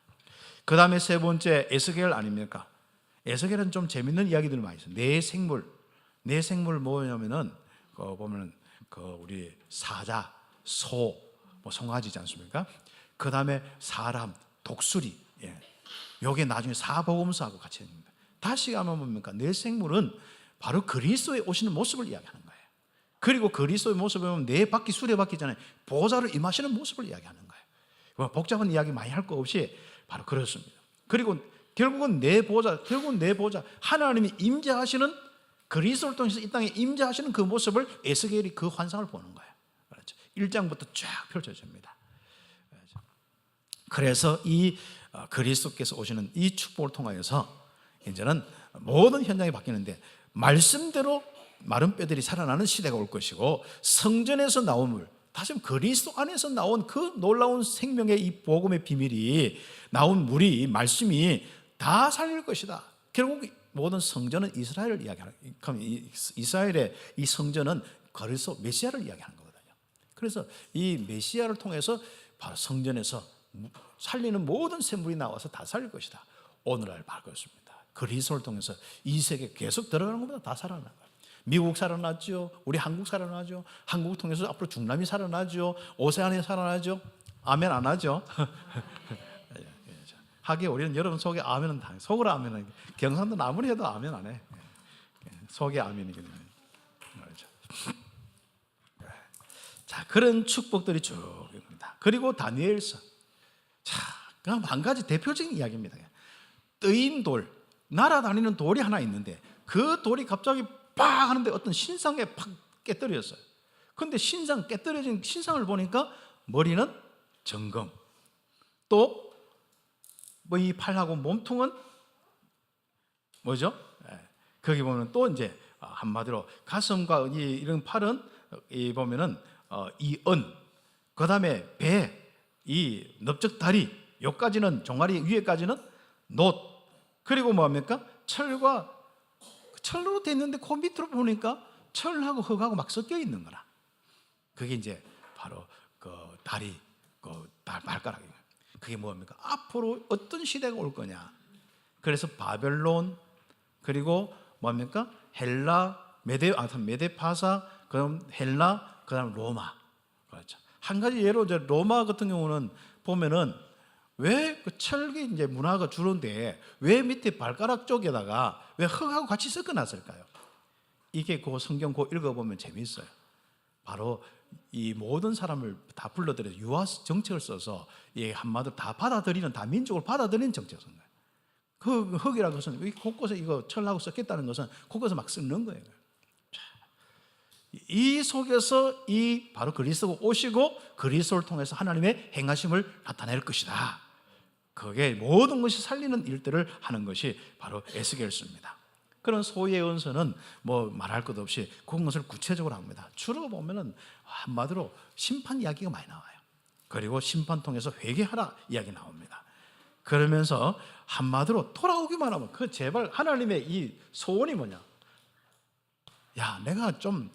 그 다음에 세 번째 에스겔 아닙니까? 에스겔은 좀 재밌는 이야기들 많이 있어요. 내 생물 뭐냐면은 보면은 우리 사자, 소, 뭐 송아지지 않습니까? 그 다음에 사람, 독수리, 요게 나중에 사복음서하고 같이 있습니다. 다시 가면 뭡니까? 내 생물은 바로 그리스도에 오시는 모습을 이야기하는 거예요. 그리고 그리스도의 모습을 보면 네 바퀴 수레바퀴 전에 보좌를 임하시는 모습을 이야기하는 거예요. 복잡한 이야기 많이 할 거 없이 바로 그렇습니다. 그리고 결국은 내 보좌 하나님이 임재하시는 그리스도를 통해서 이 땅에 임재하시는 그 모습을 에스겔이 그 환상을 보는 거예요. 그렇죠. 1장부터 쫙 펼쳐집니다. 그래서 이 그리스도께서 오시는 이 축복을 통하여서 이제는 모든 현장이 바뀌는데 말씀대로 마른 뼈들이 살아나는 시대가 올 것이고 성전에서 나온 물, 다시 말하면 그리스도 안에서 나온 그 놀라운 생명의 이 복음의 비밀이 나온 물이 말씀이 다 살릴 것이다. 결국 모든 성전은 이스라엘을 이야기하는. 이스라엘의 이 성전은 그리스도 메시아를 이야기하는 거거든요. 그래서 이 메시아를 통해서 바로 성전에서 살리는 모든 샘물이 나와서 다 살릴 것이다. 오늘날 바로 그렇습니다. 그리스도를 통해서 이 세계 계속 들어가는 것보다 다 살아나는 거예요. 미국 살아나죠. 우리 한국 살아나죠. 한국 통해서 앞으로 중남이 살아나죠. 오세아니아 살아나죠. 아멘 안 하죠. 하기에 우리는 여러분 속에 아멘은 다 속으로 아멘은 경상도는 아무리 해도 아멘 안 해. 속에 아멘이거든요. 자, 그런 축복들이 쭉 있습니다. 그리고 다니엘서. 자, 그럼 한 가지 대표적인 이야기입니다. 뜨인 돌, 날아다니는 돌이 하나 있는데 그 돌이 갑자기 빡 하는데 어떤 신상에 팍 깨뜨렸어요. 그런데 깨뜨려진 신상을 보니까 머리는 정금, 또 뭐 이 팔하고 몸통은 뭐죠? 거기 보면 또 이제 한마디로 가슴과 이런 팔은 이 보면은 이은, 그 다음에 배, 이 넓적 다리, 여기까지는 종아리 위에까지는 놋, 그리고 뭡니까? 철로 돼 있는데 그 밑으로 보니까 철하고 흙하고 막 섞여 있는 거라. 그게 이제 바로 그 다리, 그 발가락이에요. 그게 뭡니까? 앞으로 어떤 시대가 올 거냐. 그래서 바벨론, 그리고 뭡니까? 헬라, 메데파사, 그다음 헬라, 그다음 로마. 그렇죠. 한 가지 예로 로마 같은 경우는 보면은 왜 그 철기 이제 문화가 주로인데 왜 밑에 발가락 쪽에다가 왜 흙하고 같이 섞어놨을까요? 이게 그 성경 그 읽어보면 재미있어요. 바로 이 모든 사람을 다 불러들여서 유아 정책을 써서 이 한마디로 다 받아들이는, 다 민족을 받아들이는 정책을 쓴 거예요. 그 흙이라는 것은 곳곳에 이거 철하고 섞였다는 것은 곳곳에 막 섞는 거예요. 이 속에서 이 바로 그리스도가 오시고 그리스도를 통해서 하나님의 행하심을 나타낼 것이다. 그게 모든 것이 살리는 일들을 하는 것이 바로 에스겔서입니다. 그런 소예언서는 뭐 말할 것 없이 그런 것을 구체적으로 합니다. 주로 보면은 한마디로 심판 이야기가 많이 나와요. 그리고 심판 통해서 회개하라 이야기 나옵니다. 그러면서 한마디로 돌아오기만 하면 그 제발 하나님의 이 소원이 뭐냐? 야, 내가 좀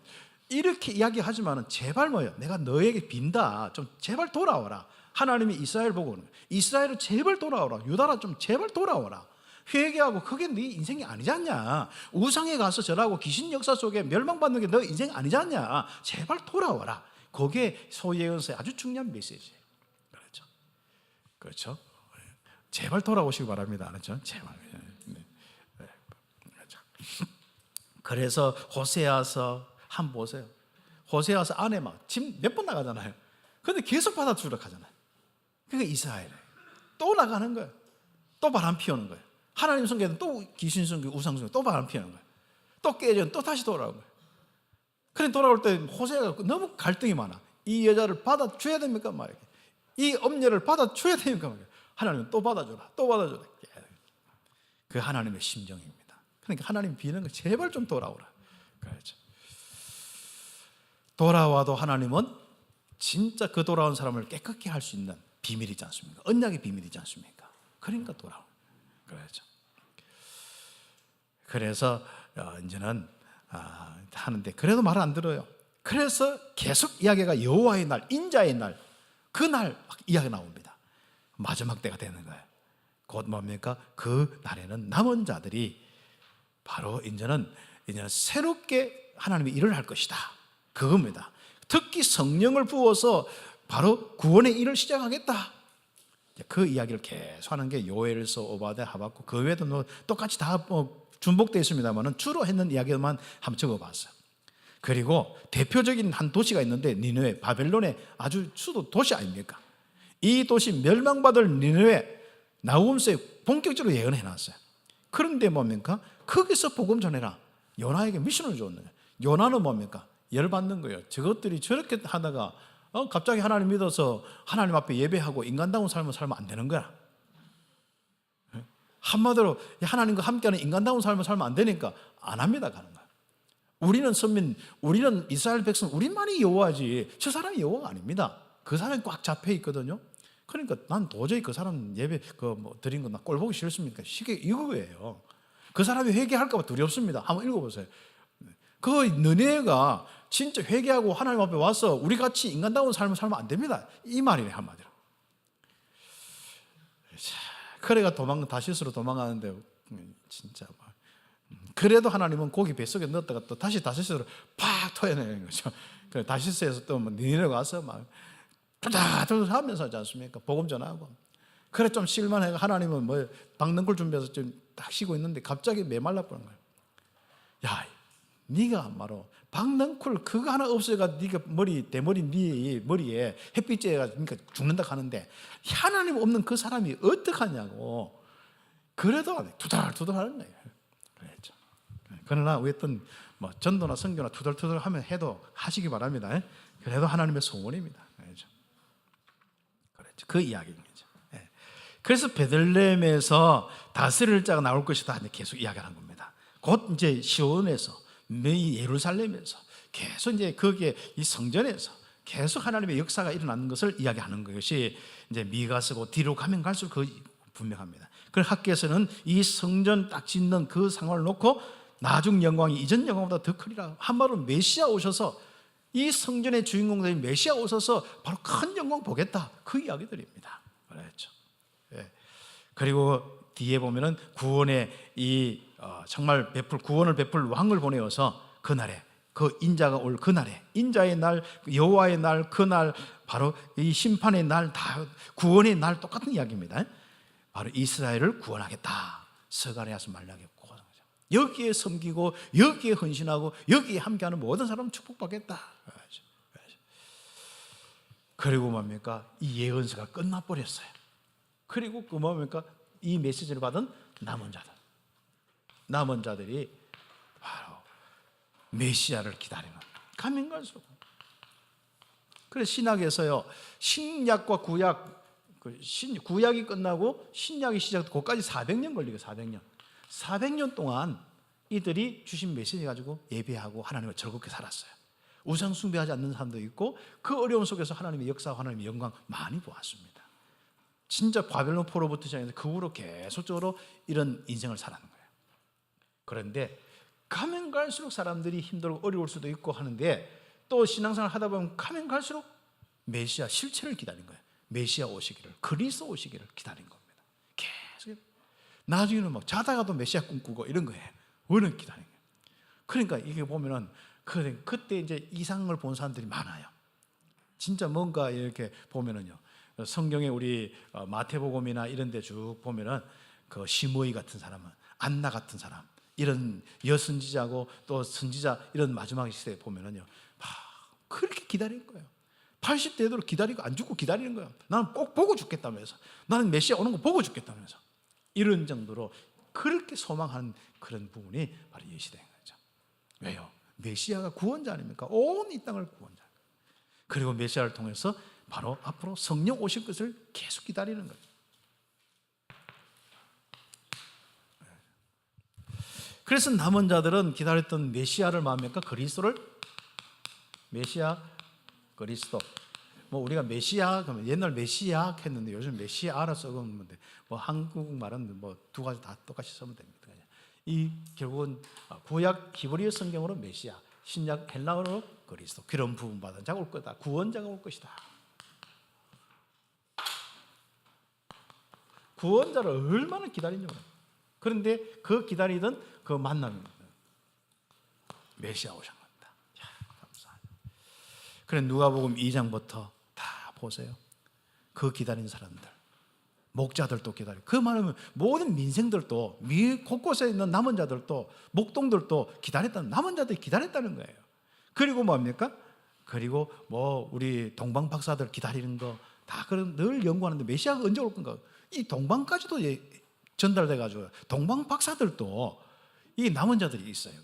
이렇게 이야기하지만은 제발 뭐야? 내가 너에게 빈다. 좀 제발 돌아와라. 하나님이 이스라엘 보고 오는 거예요. 이스라엘을 제발 돌아오라. 유다라 좀 제발 돌아오라. 회개하고 그게 네 인생이 아니지 않냐. 우상에 가서 절하고 귀신 역사 속에 멸망받는 게 너 인생 아니지 않냐. 제발 돌아와라. 그게 소예언서의 아주 중요한 메시지예요. 그렇죠. 그렇죠. 제발 돌아오시기 바랍니다. 그렇죠. 제발. 네. 그렇죠. 그래서 호세아서 한번 보세요. 호세아서 안에 막 짐 몇 번 나가잖아요. 그런데 계속 받아주라 하잖아요. 그러니까 이스라엘 또 나가는 거예요. 또 바람 피우는 거예요. 하나님 성경에는 또 귀신 성경, 우상 성경 또 바람 피우는 거예요. 또 깨져 또 다시 돌아오는 거예요. 그래 돌아올 때 호세아가 너무 갈등이 많아. 이 여자를 받아줘야 됩니까 말이야. 이 엄녀를 받아줘야 됩니까 말이야. 하나님은 또 받아줘라, 또 받아줘라. 그 하나님의 심정입니다. 그러니까 하나님 비는 거 제발 좀 돌아오라. 그렇죠. 돌아와도 하나님은 진짜 그 돌아온 사람을 깨끗게 할 수 있는 비밀이지 않습니까? 언약의 비밀이지 않습니까? 그러니까 돌아오는 거예요. 그렇죠. 그래서 이제는 하는데 그래도 말을 안 들어요. 그래서 계속 이야기가 여호와의 날, 인자의 날, 그날 막 이야기가 나옵니다. 마지막 때가 되는 거예요. 곧 뭡니까? 그 날에는 남은 자들이 바로 이제는 새롭게 하나님의 일을 할 것이다. 그겁니다. 특히 성령을 부어서 바로 구원의 일을 시작하겠다. 그 이야기를 계속하는 게 요엘서, 오바댜, 하박국. 그 외에도 뭐 똑같이 다 준복되어 있습니다만 주로 했는 이야기만 한번 적어봤어요. 그리고 대표적인 한 도시가 있는데 니느웨, 바벨론의 아주 수도 도시 아닙니까? 이 도시 멸망받을 니느웨 나훔서에 본격적으로 예언해 놨어요. 그런데 뭡니까? 거기서 복음 전해라. 요나에게 미션을 줬는 거예요. 요나는 뭡니까? 열받는 거예요. 저것들이 저렇게 하다가 갑자기 하나님 믿어서 하나님 앞에 예배하고 인간다운 삶을 살면 안 되는 거야. 한마디로 하나님과 함께하는 인간다운 삶을 살면 안 되니까 안 합니다 가는 거야. 우리는 선민, 우리는 이스라엘 백성, 우리만이 여호와지 저 사람이 여호와가 아닙니다. 그 사람이 꽉 잡혀 있거든요. 그러니까 난 도저히 그 사람 예배 드린 거 나 꼴 보기 싫습니까? 시계 이거예요. 그 사람이 회개할까 봐 두렵습니다. 한번 읽어보세요. 그 느헤미야가 진짜 회개하고 하나님 앞에 와서 우리 같이 인간다운 삶을 살면 안 됩니다. 이 말이네, 한마디로. 그래가 다시스로 도망가는데 진짜 그래도 하나님은 고기 뱃속에 넣었다가 또 다시 다시스로 팍 토해내는 거죠. 그래 다시스에서 또 니네로 가서 막 투다투다 하면서 하지 않습니까? 복음 전하고. 그래 좀 실만해. 하나님은 뭐 박능굴 준비해서 좀 딱 쉬고 있는데 갑자기 메말라 버린 거예요. 야, 네가 바로 박능굴 그거 하나 없어가 네가 대머리 네 머리에 햇빛 쬐가 그러니까 죽는다 하는데 하나님 없는 그 사람이 어떡하냐고. 그래도 투덜투덜 하는 거예요. 그랬죠. 그러나 어떤 뭐 전도나 선교나 투덜투덜 하면 해도 하시기 바랍니다. 그래도 하나님의 소원입니다. 그렇죠. 그 이야기입니다. 그래서 베들레헴에서 다스릴 자가 나올 것이다 계속 이야기하는 겁니다. 곧 이제 시온에서 예루살렘에서 계속 이제 거기에 이 성전에서 계속 하나님의 역사가 일어나는 것을 이야기하는 것이 이제 미가서고 뒤로 가면 갈수록 그 분명합니다. 그래서 학교에서는 이 성전 딱 짓는 그 상황을 놓고 나중 영광이 이전 영광보다 더 크리라. 한마디로 메시아 오셔서 이 성전의 주인공들이 메시아 오셔서 바로 큰 영광 보겠다. 그 이야기들입니다. 그렇죠. 예. 그리고 뒤에 보면은 구원의 정말 구원을 베풀 왕을 보내어서 그날에 그 인자가 올 그날에 인자의 날, 여호와의 날, 그날 바로 이 심판의 날, 다 구원의 날 똑같은 이야기입니다. 바로 이스라엘을 구원하겠다. 스가랴서 말라겠고 여기에 섬기고 여기에 헌신하고 여기에 함께하는 모든 사람은 축복받겠다. 그리고 뭡니까? 이 예언서가 끝나버렸어요. 그리고 그 뭡니까? 이 메시지를 받은 남은 자들이 바로 메시아를 기다리는 가면 갈수록. 그래서 신약에서요 신약과 구약 구약이 끝나고 신약이 시작돼 거기까지 400년 걸리고 400년 동안 이들이 주신 메시지 가지고 예배하고 하나님을 즐겁게 살았어요. 우상 숭배하지 않는 사람도 있고 그 어려움 속에서 하나님의 역사와 하나님의 영광 많이 보았습니다. 진짜 바벨론 포로부터 시작해서 그 후로 계속적으로 이런 인생을 살아가는 거예요. 그런데 가면 갈수록 사람들이 힘들고 어려울 수도 있고 하는데 또 신앙생활 하다 보면 가면 갈수록 메시아 실체를 기다린 거예요. 메시아 오시기를, 그리스도 오시기를 기다린 겁니다. 계속 나중에는 막 자다가도 메시아 꿈꾸고 이런 거예요. 얼른 기다린 거예요. 그러니까 이게 보면은 그때 이제 이상을 본 사람들이 많아요. 진짜 뭔가 이렇게 보면은요. 성경에 우리 마태복음이나 이런 데 쭉 보면은 그 시므이 같은 사람은 안나 같은 사람 이런 여선지자고 또 선지자 이런 마지막 시대에 보면은요. 그렇게 기다린 거예요. 80대도 기다리고 안 죽고 기다리는 거예요. 나는 꼭 보고 죽겠다면서. 나는 메시아 오는 거 보고 죽겠다면서. 이런 정도로 그렇게 소망하는 그런 부분이 바로 이 시대인 거죠. 왜요? 메시아가 구원자 아닙니까? 온 이 땅을 구원자. 그리고 메시아를 통해서 바로 앞으로 성령 오실 것을 계속 기다리는 거예요. 그래서 남은 자들은 기다렸던 메시아를 말합니까? 그리스도를 메시아 그리스도. 뭐 우리가 메시아 그러면 옛날 메시아 했는데 요즘 메시아라 써먹는데 뭐 한국말은 뭐 두 가지 다 똑같이 쓰면 됩니다. 이 결국은 구약 히브리어 성경으로 메시아, 신약 헬라어로 그리스도 그런 부분 받은 자가 올 거다. 구원자가 올 것이다. 구원자를 얼마나 기다리는지 몰라요. 그런데 그 기다리던 그 만남입니다. 메시아 오신 겁니다. 감사합니다. 그래 누가복음 2장부터 다 보세요. 그 기다리는 사람들, 목자들도 기다리고 그 말하면 모든 민생들도 곳곳에 있는 남은 자들도 목동들도 기다렸다는 남은 자들이 기다렸다는 거예요. 그리고 뭡니까? 그리고 뭐 우리 동방 박사들 기다리는 거 다 그런 늘 연구하는데 메시아가 언제 올 건가? 이 동방까지도 전달돼 가지고 동방 박사들도 이 남은 자들이 있어요.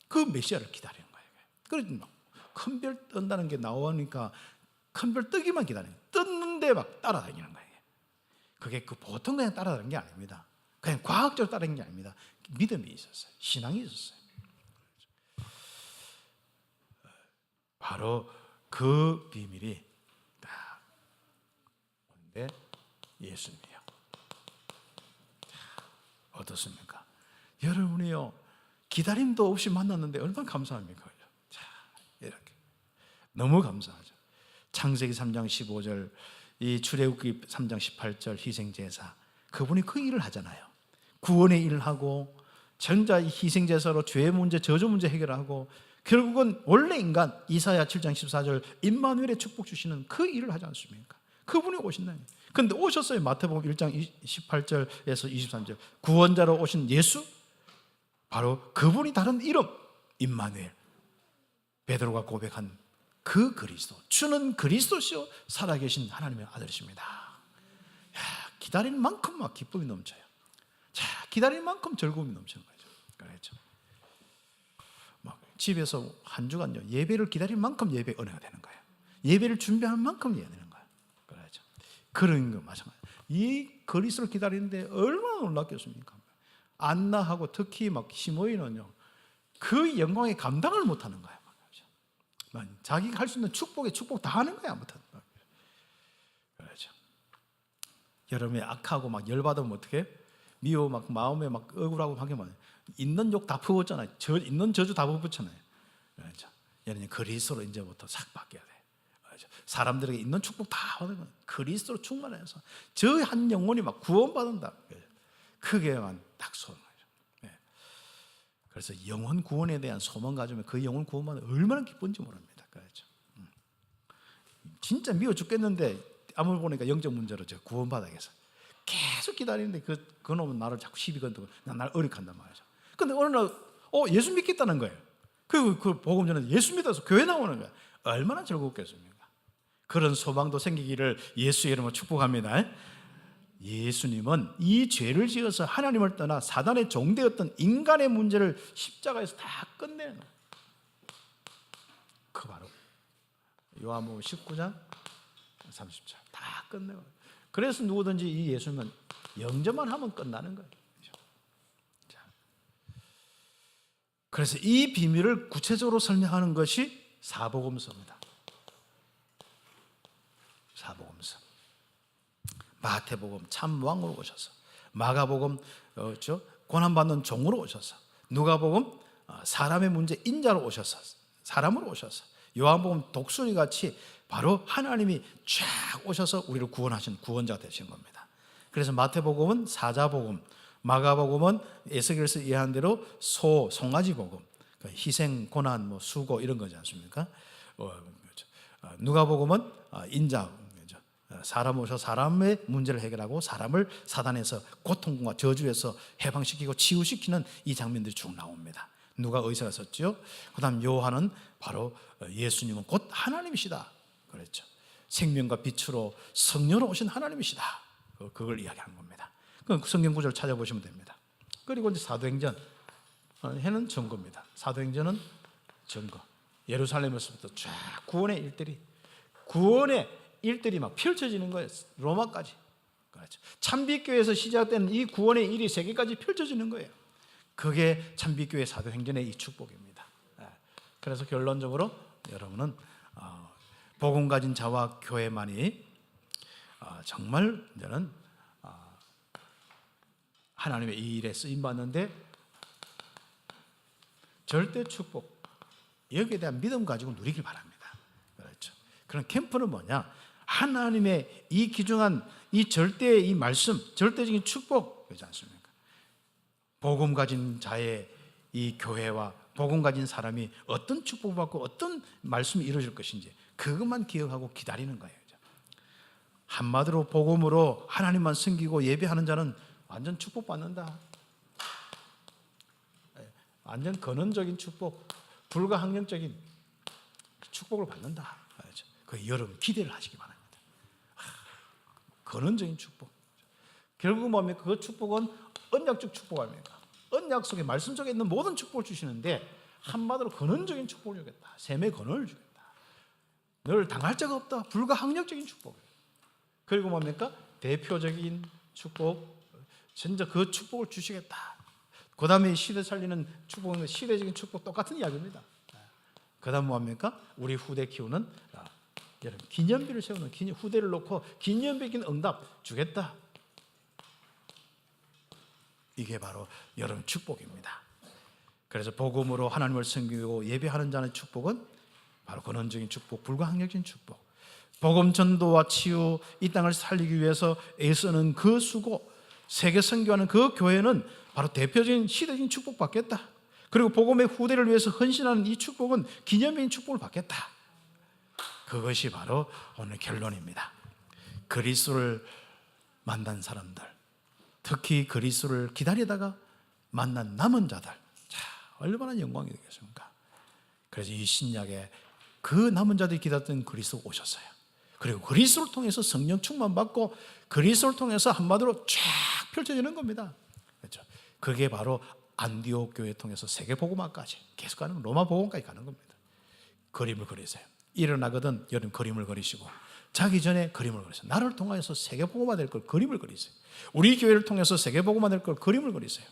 그 메시아를 기다리는 거예요. 그래서 큰 별 뜬다는 게 나오니까 큰 별 뜨기만 기다리는, 떴는데 막 따라다니는 거예요. 그게 그 보통 그냥 따라다니는 게 아닙니다. 그냥 과학적으로 따라다니는 게 아닙니다. 믿음이 있었어요. 신앙이 있었어요. 바로 그 비밀이 딱 오는데 예수님이요. 어떻습니까? 여러분이요 기다림도 없이 만났는데 얼마나 감사합니까? 자, 이렇게 너무 감사하죠. 창세기 3장 15절, 이 출애굽기 3장 18절 희생제사, 그분이 그 일을 하잖아요. 구원의 일을 하고 전자 희생제사로 죄의 문제, 저주 문제 해결하고 결국은 원래 인간 이사야 7장 14절 임마누엘의 축복 주시는 그 일을 하지 않습니까? 그분이 오신다니. 그런데 오셨어요. 마태복음 1장 18절에서 23절 구원자로 오신 예수, 바로 그분이 다른 이름 임마누엘, 베드로가 고백한 그 그리스도, 주는 그리스도시요 살아계신 하나님의 아들이십니다. 야, 기다리는 만큼 막 기쁨이 넘쳐요. 자, 기다리는 만큼 즐거움이 넘치는 거죠. 그렇죠. 막 집에서 한 주간요 예배를 기다리는 만큼 예배 은혜가 되는 거예요. 예배를 준비하는 만큼 예배가 되는 거예요. 그렇죠. 그런 거 마찬가지. 이 그리스도를 기다리는데 얼마나 놀랍겠습니까? 안나하고 특히 막 시므이는요 그 영광에 감당을 못하는 거예요. 자기가 할 수 있는 축복에 축복 다 하는 거야. 아무튼 그렇죠. 여러분이 악하고 막 열받으면 어떻게? 미워 막 마음에 막 억울하고 하게만 있는 욕 다 퍼붓잖아요. 있는 저주 다 퍼붓잖아요. 그렇죠. 여러분 그리스도로 이제부터 싹 바뀌어야 돼. 그렇죠. 사람들에게 있는 축복 다 하는 건 그리스도로 충만해서 저 한 영혼이 막 구원받는다. 그게만 딱 소원 거죠. 네. 그래서 영혼 구원에 대한 소망 가지면 그 영혼 구원받으면 얼마나 기쁜지 모릅니다. 그렇죠. 진짜 미워 죽겠는데 아무리 보니까 영적 문제로 저 구원받아야겠어. 계속 기다리는데 그놈은 나를 자꾸 시비 건드고 날 어리간단 말이죠. 근데 어느 날 예수 믿겠다는 거예요. 그 복음 전에 예수 믿어서 교회 나오는 거예요. 얼마나 즐겁겠습니까? 그런 소망도 생기기를 예수의 이름으로 축복합니다. 예수님은 이 죄를 지어서 하나님을 떠나 사단의 종되었던 인간의 문제를 십자가에서 다 끝내는 거예요. 그 바로 요한복음 19장 30절 다 끝내고. 그래서 누구든지 이 예수님은 영접만 하면 끝나는 거예요. 자, 그래서 이 비밀을 구체적으로 설명하는 것이 사복음서입니다. 사복음서. 마태복음 참 왕으로 오셔서, 마가복음 고난받는 종으로 오셔서, 누가복음 사람의 문제 인자로 오셔서, 사람으로 오셔서, 요한복음 독수리 같이 바로 하나님이 쫙 오셔서 우리를 구원하신 구원자가 되신 겁니다. 그래서 마태복음은 사자복음, 마가복음은 에스겔서 이해한 대로 송아지복음, 희생, 고난, 수고 이런 거지 않습니까? 누가복음은 인자, 사람 오셔서 사람의 문제를 해결하고 사람을 사단에서 고통과 저주에서 해방시키고 치유시키는 이 장면들이 쭉 나옵니다. 누가 의사가 썼죠? 그 다음 요한은 바로 예수님은 곧 하나님이시다 그랬죠. 생명과 빛으로 성령으로 오신 하나님이시다. 그걸 이야기하는 겁니다. 그 성경 구절을 찾아보시면 됩니다. 그리고 이제 사도행전 해는 증거입니다. 사도행전은 증거. 예루살렘에서부터 쫙 구원의 일들이 막 펼쳐지는 거예요. 로마까지. 그렇죠. 참빛교회에서 시작된 이 구원의 일이 세계까지 펼쳐지는 거예요. 그게 참빛교회 사도행전의 이 축복입니다. 그래서 결론적으로 여러분은 복음 가진 자와 교회만이 정말 저는 하나님의 이 일에 쓰임받는데 절대 축복, 여기에 대한 믿음 가지고 누리길 바랍니다. 그렇죠. 그런 캠프는 뭐냐? 하나님의 이 귀중한 이 절대의 이 말씀, 절대적인 축복, 그렇지 않습니까? 복음 가진 자의 이 교회와 복음 가진 사람이 어떤 축복을 받고 어떤 말씀이 이루어질 것인지 그것만 기억하고 기다리는 거예요. 한마디로 복음으로 하나님만 섬기고 예배하는 자는 완전 축복받는다. 완전 근원적인 축복, 불가항력적인 축복을 받는다. 그 여러분 기대를 하시기 바랍니다. 근원적인 축복. 결국 뭡니까? 그 축복은 언약적 축복 아닙니까? 언약 속에 말씀 속에 있는 모든 축복을 주시는데 한마디로 근원적인 축복을 주겠다. 셈의 근원을 주겠다. 늘 당할 자가 없다. 불가항력적인 축복. 그리고 뭡니까? 대표적인 축복. 진짜 그 축복을 주시겠다. 그 다음에 시대 살리는 축복은 시대적인 축복 똑같은 이야기입니다. 그 다음 뭡니까? 우리 후대 키우는 여러분 기념비를 세우는 후대를 놓고 기념비긴 응답 주겠다. 이게 바로 여러분 축복입니다. 그래서 복음으로 하나님을 섬기고 예배하는 자의 축복은 바로 근원적인 축복, 불가항력적인 축복. 복음 전도와 치유, 이 땅을 살리기 위해서 애쓰는 그 수고, 세계 선교하는 그 교회는 바로 대표적인 시대적인 축복 받겠다. 그리고 복음의 후대를 위해서 헌신하는 이 축복은 기념적인 축복을 받겠다. 그것이 바로 오늘 결론입니다. 그리스도를 만난 사람들, 특히 그리스도를 기다리다가 만난 남은 자들, 자, 얼마나 영광이 되겠습니까? 그래서 이 신약에 그 남은 자들이 기다렸던 그리스도가 오셨어요. 그리고 그리스도를 통해서 성령 충만 받고 그리스도를 통해서 한마디로 쫙 펼쳐지는 겁니다. 그렇죠? 그게 바로 안디옥 교회 통해서 세계 복음화까지 계속 가는, 로마 복음까지 가는 겁니다. 그림을 그리세요. 일어나거든 여러분 그림을 그리시고, 자기 전에 그림을 그리세요. 나를 통해서 세계 복음화 될 걸 그림을 그리세요. 우리 교회를 통해서 세계 복음화 될 걸 그림을 그리세요.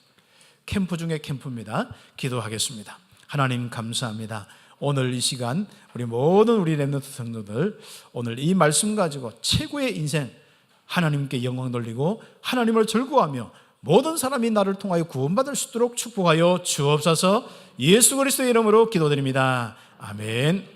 캠프 중에 캠프입니다. 기도하겠습니다. 하나님 감사합니다. 오늘 이 시간 우리 모든 우리 렘넌트 성도들 오늘 이 말씀 가지고 최고의 인생, 하나님께 영광 돌리고 하나님을 즐거워하며 모든 사람이 나를 통하여 구원받을 수 있도록 축복하여 주옵소서. 예수 그리스도의 이름으로 기도드립니다. 아멘.